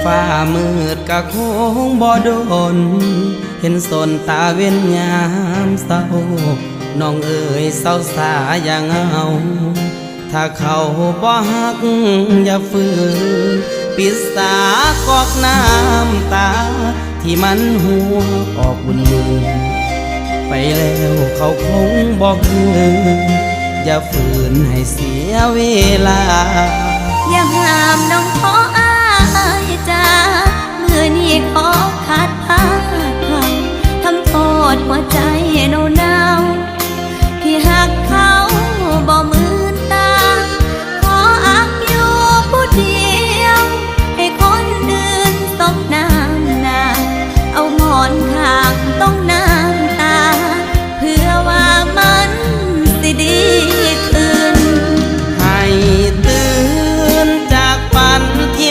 ฟ้ามืดกะคงบ่โดนเห็นสนตาเว้นยามเศร้าน้องเอ๋ยเศร้าสาอย่างเอาถ้าเขาบ่ฮักอย่าฝืนปิดสากอกน้ำตาที่มันหัวออกบุญมือไปแล้วเขาคงบอกคืนอย่าฝืนให้เสียเวลาอย่าห้ามน้องพอ